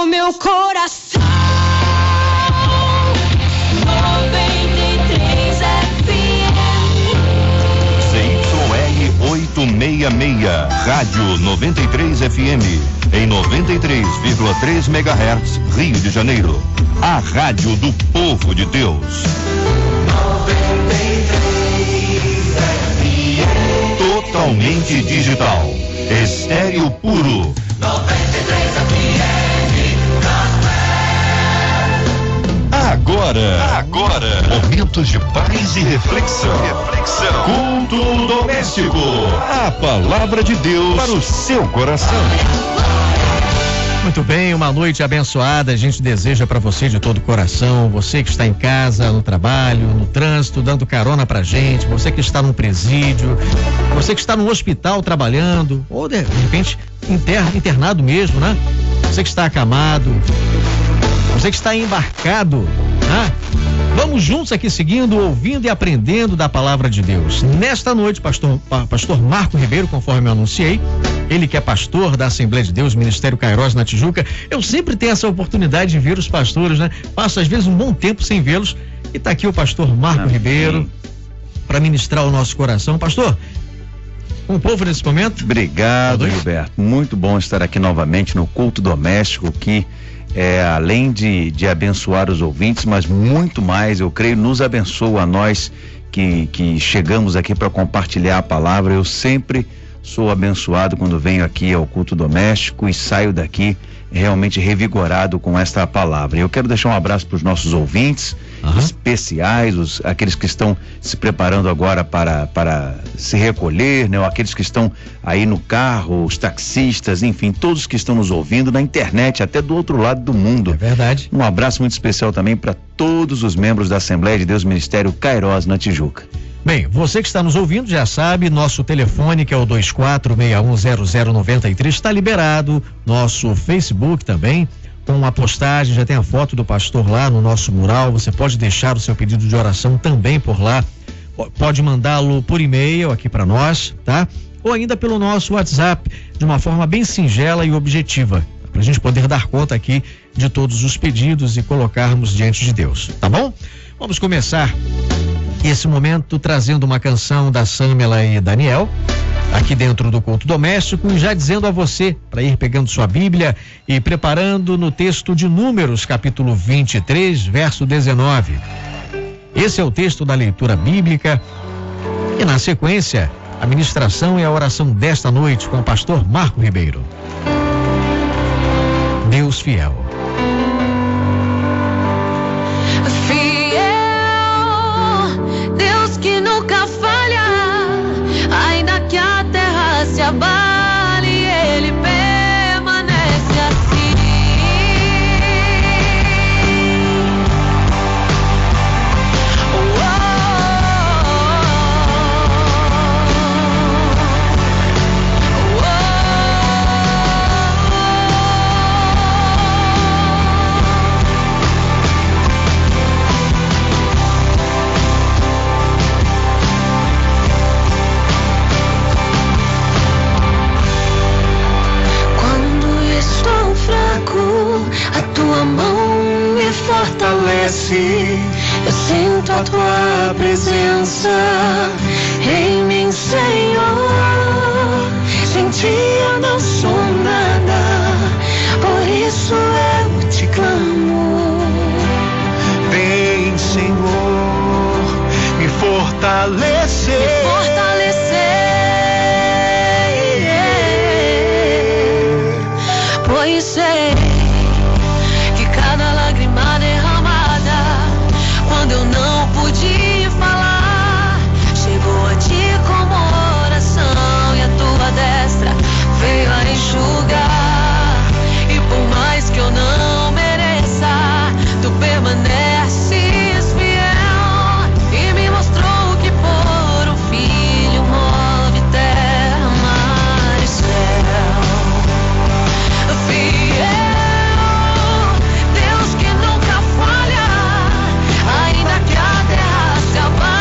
O meu coração 93 FM. CYR 866, Rádio 93 FM, em 93,3 MHz, Rio de Janeiro. A rádio do povo de Deus. 93 FM. Totalmente digital. Estéreo puro. 93 FM. Agora, momentos de paz e reflexão. Culto doméstico. A palavra de Deus para o seu coração. Muito bem, uma noite abençoada. A gente deseja para você de todo o coração. Você que está em casa, no trabalho, no trânsito, dando carona pra gente. Você que está num presídio. Você que está no hospital trabalhando. Ou de repente internado mesmo, né? Você que está acamado. Você que está embarcado, né? Vamos juntos aqui seguindo, ouvindo e aprendendo da palavra de Deus. Nesta noite, pastor Marco Ribeiro, conforme eu anunciei, ele que é pastor da Assembleia de Deus, Ministério Kairos na Tijuca. Eu sempre tenho essa oportunidade de ver os pastores, né? Passo às vezes um bom tempo sem vê-los e tá aqui o pastor Marco Ribeiro para ministrar o nosso coração. Pastor, com o povo nesse momento. Obrigado, Gilberto. Muito bom estar aqui novamente no culto doméstico, que além de abençoar os ouvintes, mas muito mais, eu creio, nos abençoa a nós que chegamos aqui para compartilhar a palavra. Eu sempre sou abençoado quando venho aqui ao culto doméstico e saio daqui realmente revigorado com esta palavra. Eu quero deixar um abraço para os nossos ouvintes especiais, aqueles que estão se preparando agora para se recolher, né? Ou aqueles que estão aí no carro, os taxistas, enfim, todos que estão nos ouvindo na internet, até do outro lado do mundo. É verdade. Um abraço muito especial também para todos os membros da Assembleia de Deus Ministério Kairos na Tijuca. Bem, você que está nos ouvindo já sabe, nosso telefone, que é o 24610093, está liberado. Nosso Facebook também, com uma postagem, já tem a foto do pastor lá no nosso mural. Você pode deixar o seu pedido de oração também por lá. Pode mandá-lo por e-mail aqui para nós, tá? Ou ainda pelo nosso WhatsApp, de uma forma bem singela e objetiva, para a gente poder dar conta aqui de todos os pedidos e colocarmos diante de Deus, tá bom? Vamos começar esse momento trazendo uma canção da Samela e Daniel, aqui dentro do culto doméstico, e já dizendo a você para ir pegando sua Bíblia e preparando no texto de Números, capítulo 23, verso 19. Esse é o texto da leitura bíblica e, na sequência, a ministração e a oração desta noite com o pastor Marco Ribeiro. Deus fiel. Nunca falha, ainda que a terra se abale, ele permanece assim. A tua mão me fortalece, eu sinto a tua presença em mim, Senhor. Sem ti eu não sou nada, por isso eu te clamo. Vem, Senhor, me fortalecer. Pois sei que cada lágrima derramada, quando eu não pude falar, chegou a ti como oração, e a tua destra veio a enxugar. E por mais que eu não mereça, tu permaneces fiel e me mostrou que por um filho move terra, mar e céu. Deus que nunca falha, ainda que a terra se abale.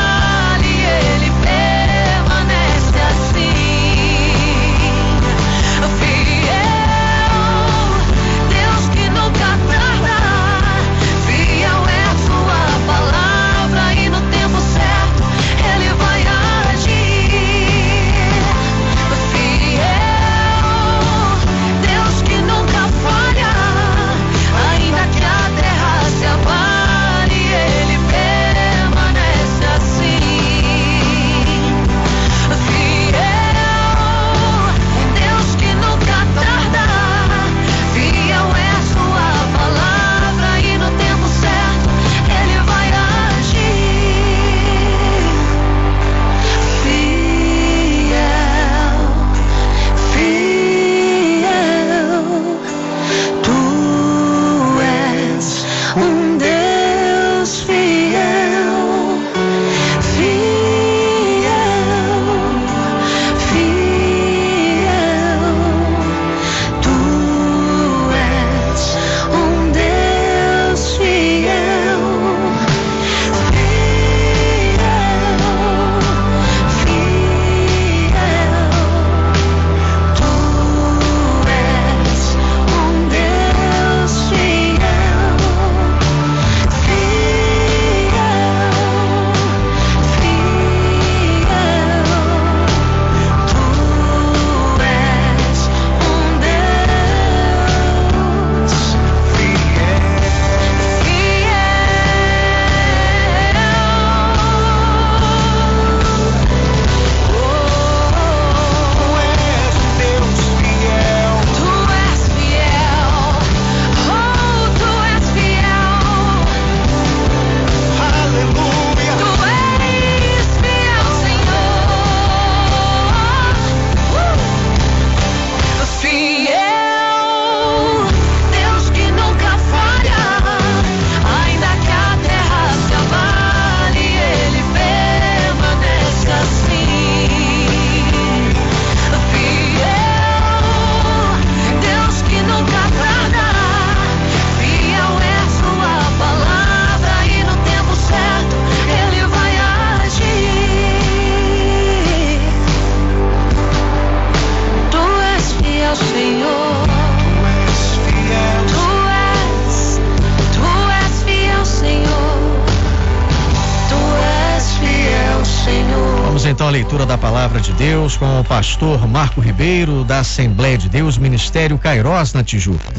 então à leitura da Palavra de Deus com o pastor Marco Ribeiro, da Assembleia de Deus, Ministério Kairos, na Tijuca.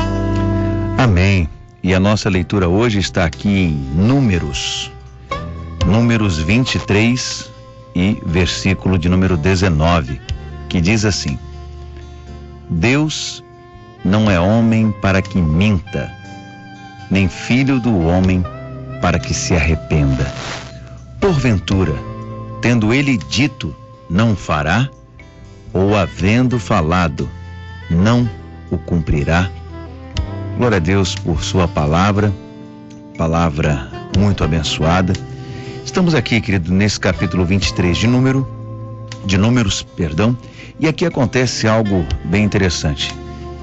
Amém. E a nossa leitura hoje está aqui em Números 23 e versículo de número 19, que diz assim: Deus não é homem para que minta, nem filho do homem para que se arrependa. Porventura, tendo ele dito, não fará, ou havendo falado, não o cumprirá? Glória a Deus por sua palavra muito abençoada. Estamos aqui, querido, nesse capítulo 23 de Números, e aqui acontece algo bem interessante.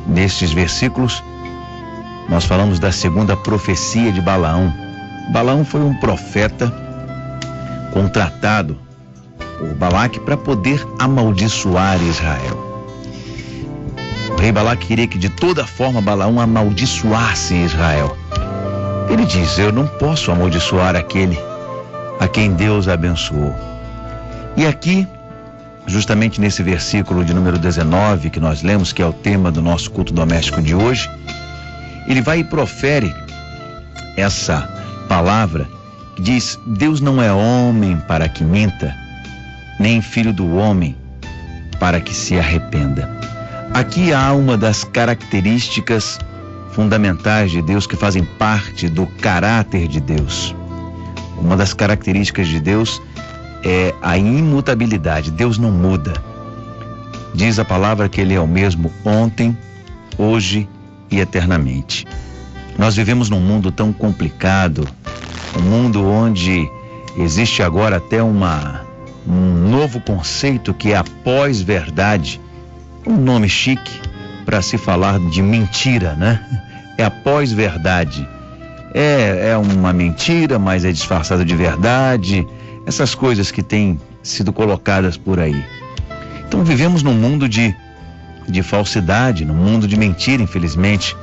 Nestes versículos, nós falamos da segunda profecia de Balaão. Balaão foi um profeta contratado por Balaque para poder amaldiçoar Israel. O rei Balaque queria que de toda forma Balaão amaldiçoasse Israel. Ele diz: eu não posso amaldiçoar aquele a quem Deus abençoou. E aqui, justamente nesse versículo de número 19 que nós lemos, que é o tema do nosso culto doméstico de hoje, ele vai e profere essa palavra que diz: Deus não é homem para que minta, nem filho do homem para que se arrependa. Aqui há uma das características fundamentais de Deus que fazem parte do caráter de Deus. Uma das características de Deus é a imutabilidade. Deus não muda. Diz a palavra que Ele é o mesmo ontem, hoje e eternamente. Nós vivemos num mundo tão complicado, um mundo onde existe agora até um novo conceito que é a pós-verdade. Um nome chique para se falar de mentira, né? É a pós-verdade. É uma mentira, mas é disfarçada de verdade. Essas coisas que têm sido colocadas por aí. Então vivemos num mundo de falsidade, num mundo de mentira, infelizmente.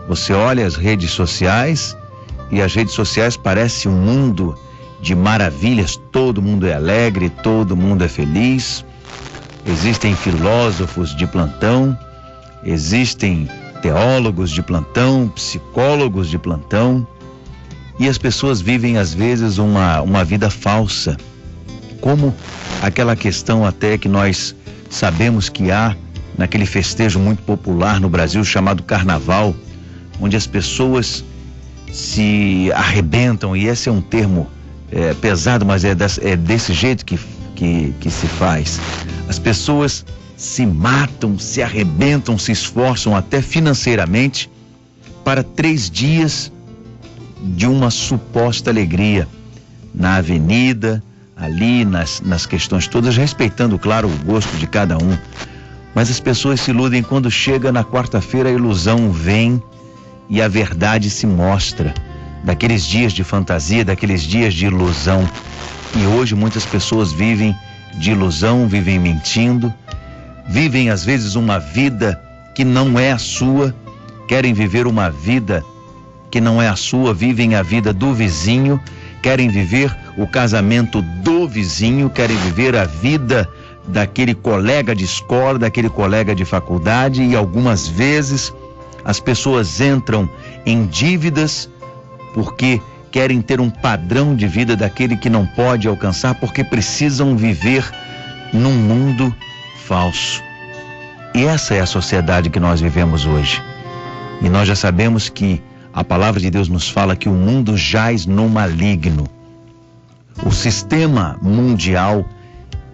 Você olha as redes sociais e as redes sociais parecem um mundo de maravilhas. Todo mundo é alegre, todo mundo é feliz. Existem filósofos de plantão, existem teólogos de plantão, psicólogos de plantão, e as pessoas vivem às vezes uma vida falsa, como aquela questão até que nós sabemos que há naquele festejo muito popular no Brasil chamado Carnaval, onde as pessoas se arrebentam, e esse é um termo pesado, mas é desse jeito que se faz. As pessoas se matam, se arrebentam, se esforçam até financeiramente para 3 dias de uma suposta alegria na avenida, ali nas questões todas, respeitando, claro, o gosto de cada um. Mas as pessoas se iludem. Quando chega na quarta-feira, a ilusão vem e a verdade se mostra. Daqueles dias de fantasia, daqueles dias de ilusão. E hoje muitas pessoas vivem de ilusão, vivem mentindo, vivem às vezes uma vida que não é a sua, querem viver uma vida que não é a sua, vivem a vida do vizinho, querem viver o casamento do vizinho, querem viver a vida daquele colega de escola, daquele colega de faculdade, e algumas vezes as pessoas entram em dívidas porque querem ter um padrão de vida daquele que não pode alcançar, porque precisam viver num mundo falso. E essa é a sociedade que nós vivemos hoje. E nós já sabemos que a palavra de Deus nos fala que o mundo jaz no maligno. O sistema mundial,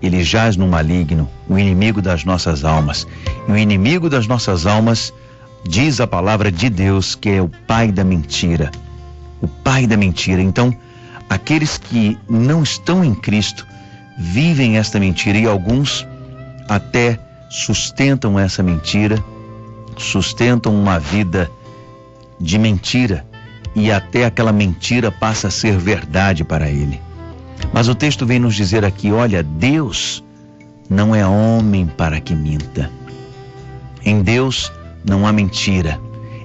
ele jaz no maligno, o inimigo das nossas almas. E o inimigo das nossas almas, diz a palavra de Deus, que é o pai da mentira. O pai da mentira. Então, aqueles que não estão em Cristo vivem esta mentira, e alguns até sustentam essa mentira, sustentam uma vida de mentira, e até aquela mentira passa a ser verdade para ele. Mas o texto vem nos dizer aqui: olha, Deus não é homem para que minta. Em Deus não há mentira.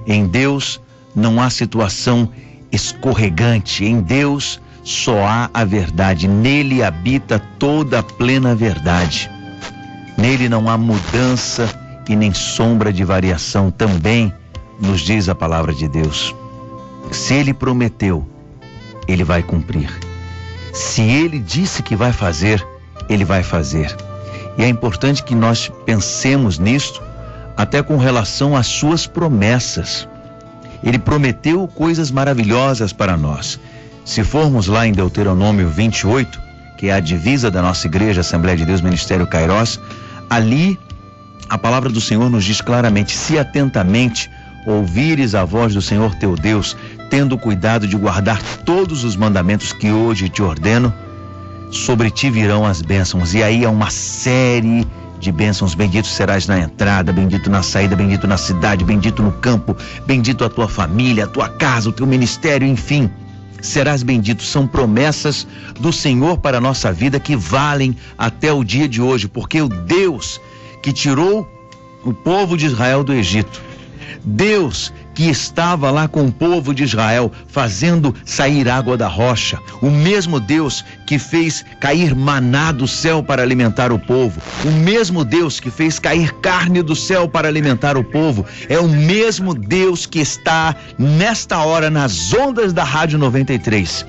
Em Deus não há situação escorregante. Em Deus só há a verdade. Nele habita toda a plena verdade. Nele não há mudança e nem sombra de variação. Também nos diz a palavra de Deus. Se ele prometeu, ele vai cumprir. Se ele disse que vai fazer, ele vai fazer. E é importante que nós pensemos nisto até com relação às suas promessas. Ele prometeu coisas maravilhosas para nós. Se formos lá em Deuteronômio 28, que é a divisa da nossa igreja, Assembleia de Deus, Ministério Kairos, ali a palavra do Senhor nos diz claramente: se atentamente ouvires a voz do Senhor teu Deus, tendo cuidado de guardar todos os mandamentos que hoje te ordeno, sobre ti virão as bênçãos. E aí há uma série de bênçãos. Bendito serás na entrada, bendito na saída, bendito na cidade, bendito no campo, bendito a tua família, a tua casa, o teu ministério, enfim, serás bendito. São promessas do Senhor para a nossa vida que valem até o dia de hoje, porque o Deus que tirou o povo de Israel do Egito, Deus que estava lá com o povo de Israel fazendo sair água da rocha, o mesmo Deus que fez cair maná do céu para alimentar o povo, o mesmo Deus que fez cair carne do céu para alimentar o povo, é o mesmo Deus que está nesta hora nas ondas da Rádio 93.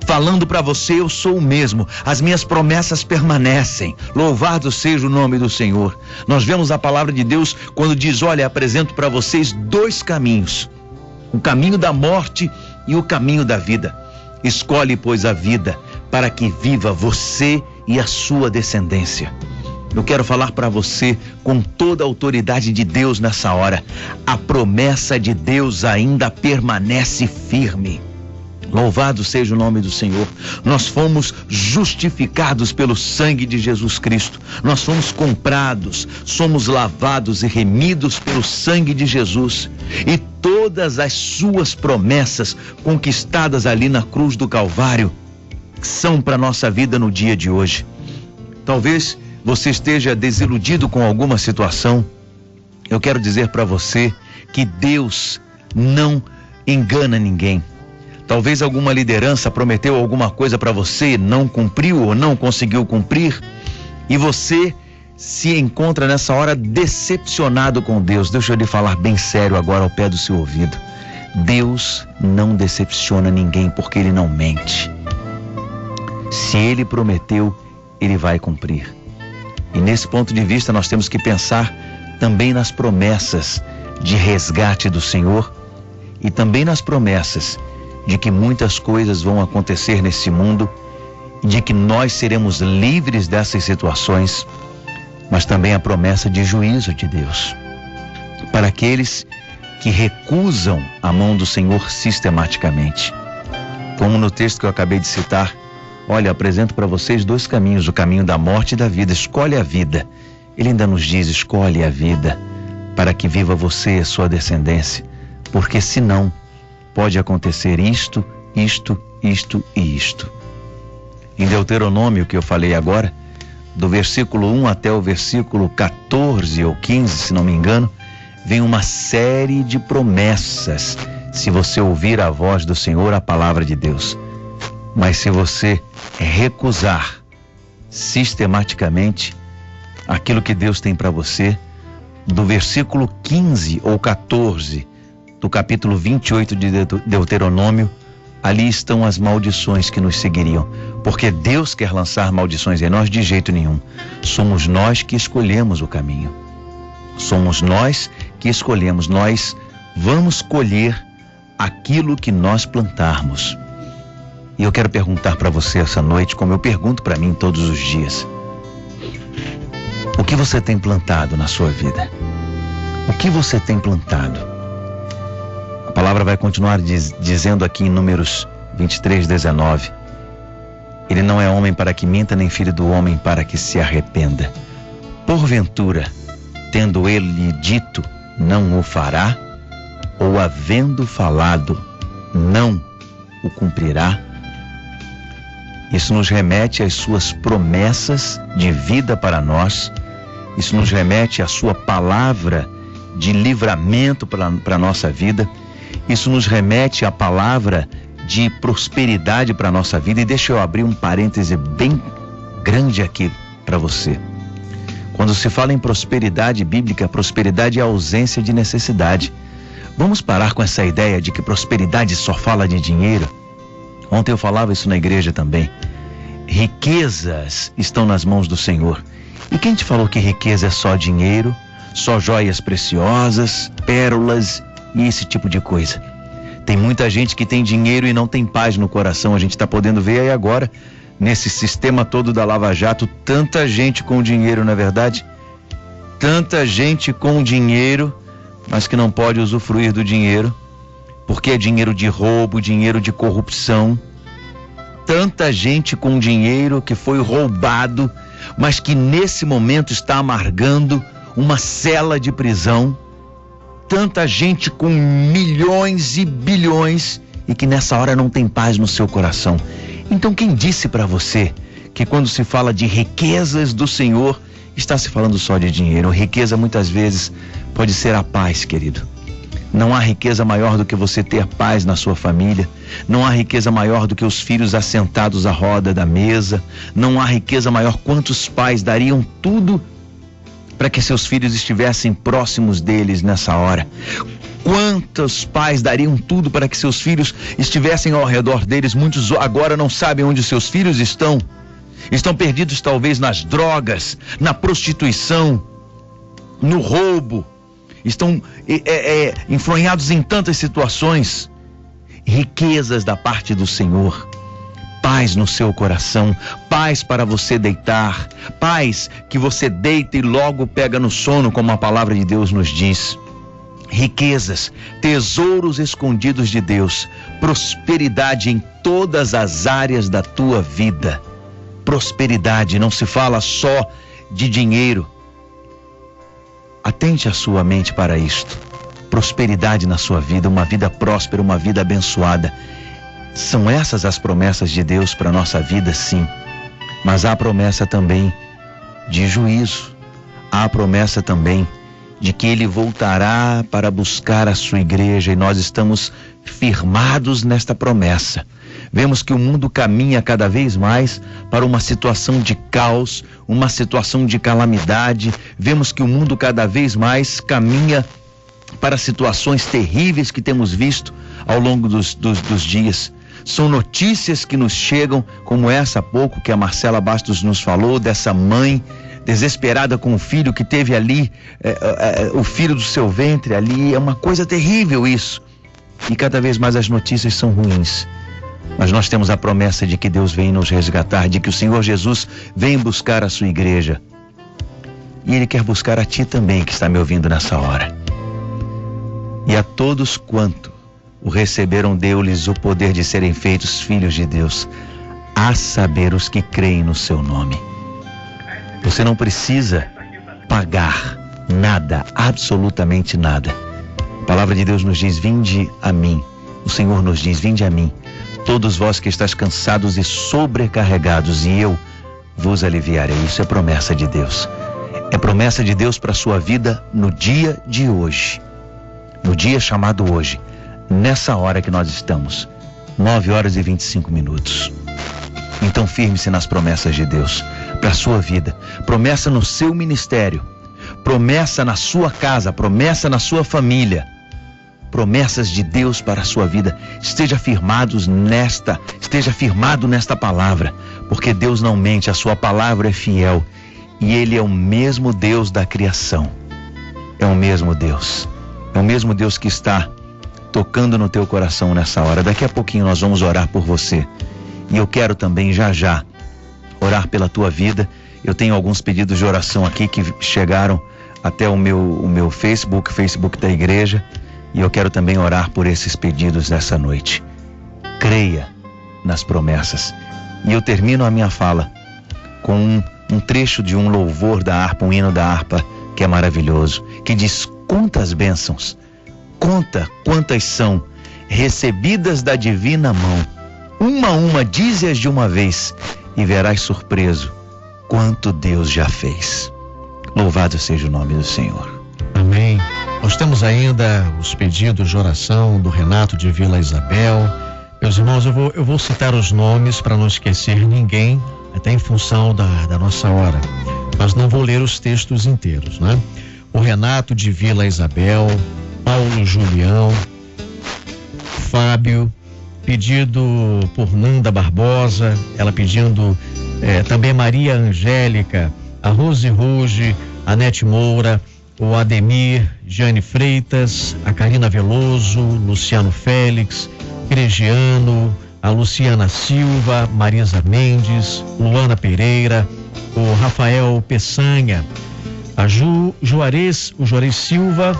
Falando para você: eu sou o mesmo, as minhas promessas permanecem, louvado seja o nome do Senhor. Nós vemos a palavra de Deus quando diz: olha, apresento para vocês dois caminhos, o caminho da morte e o caminho da vida. Escolhe, pois, a vida, para que viva você e a sua descendência. Eu quero falar para você com toda a autoridade de Deus nessa hora: a promessa de Deus ainda permanece firme. Louvado seja o nome do Senhor. Nós fomos justificados pelo sangue de Jesus Cristo. Nós fomos comprados, somos lavados e remidos pelo sangue de Jesus. E todas as suas promessas conquistadas ali na cruz do Calvário são para a nossa vida no dia de hoje. Talvez você esteja desiludido com alguma situação. Eu quero dizer para você que Deus não engana ninguém. Talvez alguma liderança prometeu alguma coisa para você, não cumpriu ou não conseguiu cumprir, e você se encontra nessa hora decepcionado com Deus. Deixa eu lhe falar bem sério agora ao pé do seu ouvido. Deus não decepciona ninguém, porque Ele não mente. Se Ele prometeu, Ele vai cumprir. E nesse ponto de vista nós temos que pensar também nas promessas de resgate do Senhor e também nas promessas de que muitas coisas vão acontecer nesse mundo, de que nós seremos livres dessas situações, mas também a promessa de juízo de Deus para aqueles que recusam a mão do Senhor sistematicamente. Como no texto que eu acabei de citar: olha, apresento para vocês dois caminhos, o caminho da morte e da vida. Escolhe a vida. Ele ainda nos diz: escolhe a vida para que viva você e a sua descendência, porque senão pode acontecer isto, isto, isto e isto. Em Deuteronômio, que eu falei agora, do versículo 1 até o versículo 14 ou 15, se não me engano, vem uma série de promessas, se você ouvir a voz do Senhor, a palavra de Deus. Mas se você recusar sistematicamente aquilo que Deus tem para você, do versículo 15 ou 14 do capítulo 28 de Deuteronômio, ali estão as maldições que nos seguiriam, porque Deus quer lançar maldições em nós de jeito nenhum. Somos nós que escolhemos o caminho, somos nós que escolhemos. Nós vamos colher aquilo que nós plantarmos. E eu quero perguntar para você essa noite, como eu pergunto para mim todos os dias: o que você tem plantado na sua vida? O que você tem plantado? A palavra vai continuar dizendo aqui em Números 23:19: Ele não é homem para que minta, nem filho do homem para que se arrependa. Porventura, tendo ele dito, não o fará, ou havendo falado, não o cumprirá? Isso nos remete às suas promessas de vida para nós. Isso nos remete à sua palavra de livramento para a nossa vida. Isso nos remete à palavra de prosperidade para a nossa vida. E deixa eu abrir um parêntese bem grande aqui para você. Quando se fala em prosperidade bíblica, prosperidade é a ausência de necessidade. Vamos parar com essa ideia de que prosperidade só fala de dinheiro. Ontem eu falava isso na igreja também. Riquezas estão nas mãos do Senhor. E quem te falou que riqueza é só dinheiro, só joias preciosas, pérolas e esse tipo de coisa? Tem muita gente que tem dinheiro e não tem paz no coração. A gente está podendo ver aí agora, nesse sistema todo da Lava Jato, tanta gente com dinheiro, não é verdade? Tanta gente com dinheiro, mas que não pode usufruir do dinheiro, porque é dinheiro de roubo, dinheiro de corrupção. Tanta gente com dinheiro que foi roubado, mas que nesse momento está amargando uma cela de prisão. Tanta gente com milhões e bilhões e que nessa hora não tem paz no seu coração. Então quem disse para você que quando se fala de riquezas do Senhor, está se falando só de dinheiro? Riqueza muitas vezes pode ser a paz, querido. Não há riqueza maior do que você ter paz na sua família. Não há riqueza maior do que os filhos assentados à roda da mesa. Não há riqueza maior. Quantos pais dariam tudo para que seus filhos estivessem próximos deles nessa hora? Quantos pais dariam tudo para que seus filhos estivessem ao redor deles? Muitos agora não sabem onde seus filhos estão. Estão perdidos talvez nas drogas, na prostituição, no roubo. Estão enfronhados em tantas situações. Riquezas da parte do Senhor. Paz no seu coração, paz para você deitar, paz que você deita e logo pega no sono, como a palavra de Deus nos diz. Riquezas, tesouros escondidos de Deus, prosperidade em todas as áreas da tua vida. Prosperidade, não se fala só de dinheiro. Atente a sua mente para isto. Prosperidade na sua vida, uma vida próspera, uma vida abençoada. São essas as promessas de Deus para a nossa vida, sim. Mas há a promessa também de juízo. Há a promessa também de que Ele voltará para buscar a sua igreja, e nós estamos firmados nesta promessa. Vemos que o mundo caminha cada vez mais para uma situação de caos, uma situação de calamidade. Vemos que o mundo cada vez mais caminha para situações terríveis que temos visto ao longo dos dias. São notícias que nos chegam, como essa há pouco que a Marcela Bastos nos falou, dessa mãe desesperada com o filho que teve ali, o filho do seu ventre ali. É uma coisa terrível isso. E cada vez mais as notícias são ruins. Mas nós temos a promessa de que Deus vem nos resgatar, de que o Senhor Jesus vem buscar a sua igreja. E Ele quer buscar a ti também, que está me ouvindo nessa hora. E a todos quanto o receberam, deu-lhes o poder de serem feitos filhos de Deus, a saber, os que creem no seu nome. Você não precisa pagar nada, absolutamente nada. A palavra de Deus nos diz: vinde a mim. O Senhor nos diz: vinde a mim, todos vós que estáis cansados e sobrecarregados, e eu vos aliviarei. Isso é promessa de Deus. É promessa de Deus para a sua vida no dia de hoje. No dia chamado hoje. Nessa hora que nós estamos. 9h25. Então firme-se nas promessas de Deus para a sua vida. Promessa no seu ministério. Promessa na sua casa. Promessa na sua família. Promessas de Deus para a sua vida. Esteja firmado nesta palavra, porque Deus não mente, a sua palavra é fiel, e Ele é o mesmo Deus da criação. É o mesmo Deus. É o mesmo Deus que está tocando no teu coração nessa hora. Daqui a pouquinho nós vamos orar por você. E eu quero também já orar pela tua vida. Eu tenho alguns pedidos de oração aqui que chegaram até o meu Facebook da igreja. E eu quero também orar por esses pedidos nessa noite. Creia nas promessas. E eu termino a minha fala com um trecho de um louvor da harpa, um hino da harpa, que é maravilhoso, que diz: conta as bênçãos, conta quantas são recebidas da divina mão. Uma a uma, dize-as de uma vez, e verás surpreso quanto Deus já fez. Louvado seja o nome do Senhor. Amém. Nós temos ainda os pedidos de oração do Renato de Vila Isabel, Meus irmãos, eu vou citar os nomes para não esquecer ninguém, até em função da nossa hora, mas não vou ler os textos inteiros, né? O Renato de Vila Isabel, Paulo Julião, Fábio, pedido por Nanda Barbosa, ela pedindo também Maria Angélica, a Rose Ruge, a Nete Moura, o Ademir, Jane Freitas, a Karina Veloso, Luciano Félix, Cregiano, a Luciana Silva, Marisa Mendes, Luana Pereira, o Rafael Peçanha, a o Juarez Silva,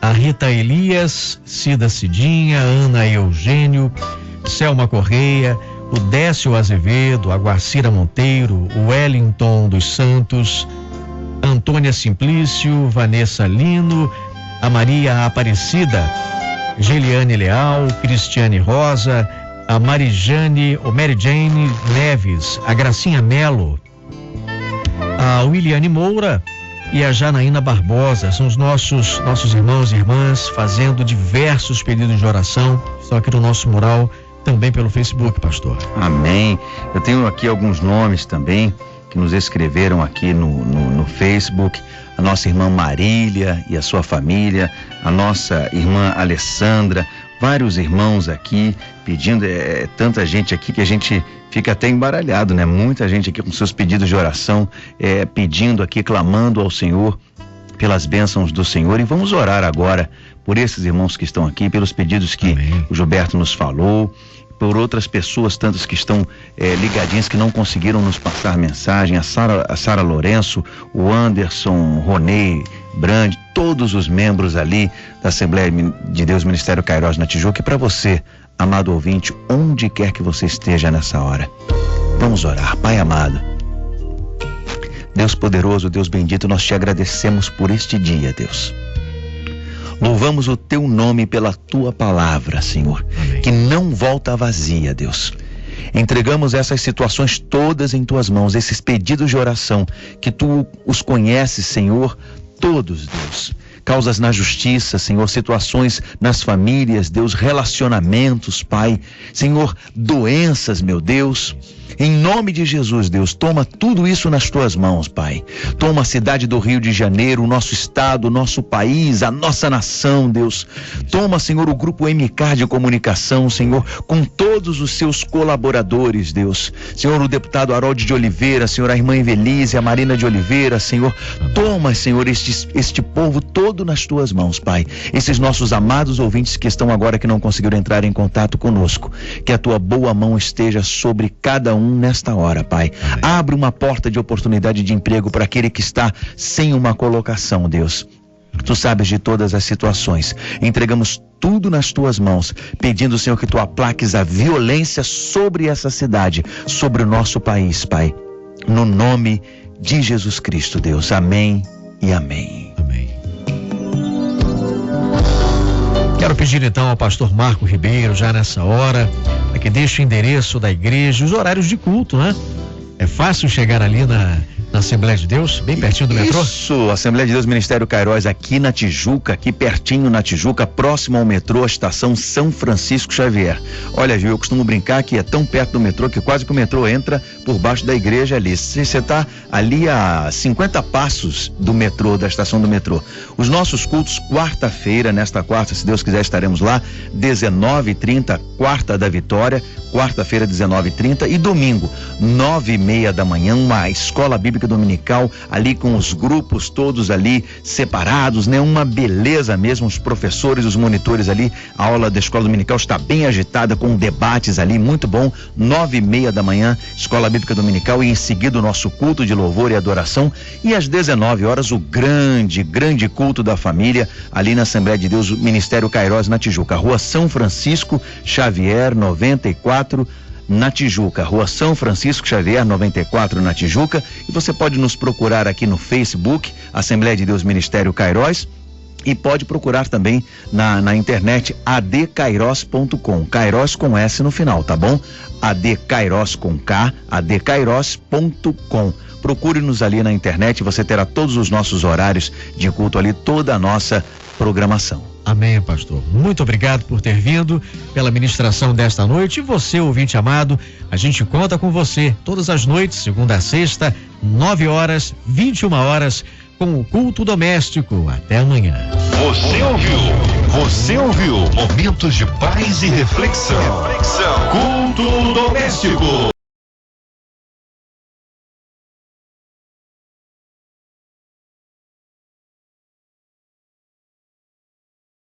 a Rita Elias, Cida Cidinha, Ana Eugênio, Selma Correia, o Décio Azevedo, a Guacira Monteiro, o Wellington dos Santos, Antônia Simplício, Vanessa Lino, a Maria Aparecida, Geliane Leal, Cristiane Rosa, a Mary Jane Neves, a Gracinha Melo, a Williane Moura e a Janaína Barbosa. São os nossos irmãos e irmãs fazendo diversos pedidos de oração. Estão aqui no nosso mural, também pelo Facebook, pastor. Amém. Eu tenho aqui alguns nomes também que nos escreveram aqui no Facebook. A nossa irmã Marília e a sua família, a nossa irmã Alessandra, vários irmãos aqui pedindo, tanta gente aqui que a gente fica até embaralhado, né? Muita gente aqui com seus pedidos de oração, pedindo aqui, clamando ao Senhor pelas bênçãos do Senhor. E vamos orar agora por esses irmãos que estão aqui, pelos pedidos que Amém. O Gilberto nos falou, por outras pessoas, tantas que estão ligadinhas, que não conseguiram nos passar mensagem, a Sara Lourenço, o Anderson, Ronei Brand, todos os membros ali da Assembleia de Deus Ministério Kairós na Tijuca. E para você, amado ouvinte, onde quer que você esteja nessa hora, vamos orar. Pai amado, Deus poderoso, Deus bendito, nós te agradecemos por este dia, Deus. Louvamos o teu nome pela tua palavra, Senhor, Amém. Que não volta vazia, Deus. Entregamos essas situações todas em tuas mãos, esses pedidos de oração, que tu os conheces, Senhor, todos, Deus. Causas na justiça, Senhor, situações nas famílias, Deus, relacionamentos, Pai. Senhor, doenças, meu Deus. Em nome de Jesus, Deus, toma tudo isso nas tuas mãos, Pai. Toma a cidade do Rio de Janeiro, o nosso estado, o nosso país, a nossa nação, Deus. Toma, Senhor, o grupo MK de comunicação, Senhor, com todos os seus colaboradores, Deus. Senhor, o deputado Harold de Oliveira, Senhor, a irmã Evelise, a Marina de Oliveira, Senhor. Toma, Senhor, este povo todo nas tuas mãos, Pai. Esses nossos amados ouvintes que estão agora, que não conseguiram entrar em contato conosco. Que a tua boa mão esteja sobre cada um nesta hora, Pai. Amém. Abre uma porta de oportunidade de emprego para aquele que está sem uma colocação, Deus. Tu sabes de todas as situações. Entregamos tudo nas tuas mãos, pedindo, Senhor, que tu aplaques a violência sobre essa cidade, sobre o nosso país, Pai. No nome de Jesus Cristo, Deus. Amém e amém. Amém. Quero pedir então ao pastor Marco Ribeiro, já nessa hora, para que deixe o endereço da igreja, os horários de culto, né? É fácil chegar ali na Assembleia de Deus, bem pertinho do metrô? Isso, Assembleia de Deus Ministério Kairós, aqui na Tijuca, aqui pertinho na Tijuca, próximo ao metrô, a estação São Francisco Xavier. Olha, Gil, eu costumo brincar que é tão perto do metrô que quase que o metrô entra por baixo da igreja ali. Você está ali a 50 passos do metrô, da estação do metrô. Os nossos cultos, quarta-feira, nesta quarta, se Deus quiser, estaremos lá, 19h30, Quarta da Vitória, quarta-feira, 19h30, e domingo, 9h30 da manhã, uma escola bíblica dominical, ali com os grupos todos ali separados, né? Uma beleza mesmo, os professores, os monitores ali, a aula da escola dominical está bem agitada, com debates ali, muito bom. 9h30 da manhã, escola bíblica dominical, e em seguida o nosso culto de louvor e adoração, e às 19 horas o grande culto da família, ali na Assembleia de Deus Ministério Kairós na Tijuca, Rua São Francisco Xavier 94, na Tijuca, Rua São Francisco Xavier 94, na Tijuca. E você pode nos procurar aqui no Facebook, Assembleia de Deus Ministério Kairós, e pode procurar também na internet adkairos.com, Kairós com S no final, tá bom? Adkairos com K, adkairos.com. Procure-nos ali na internet, você terá todos os nossos horários de culto ali, toda a nossa programação. Amém, pastor. Muito obrigado por ter vindo, pela ministração desta noite. E você, ouvinte amado, a gente conta com você todas as noites, segunda a sexta, 9 horas, 21 horas, com o Culto Doméstico. Até amanhã. Você ouviu momentos de paz e reflexão. Culto Doméstico.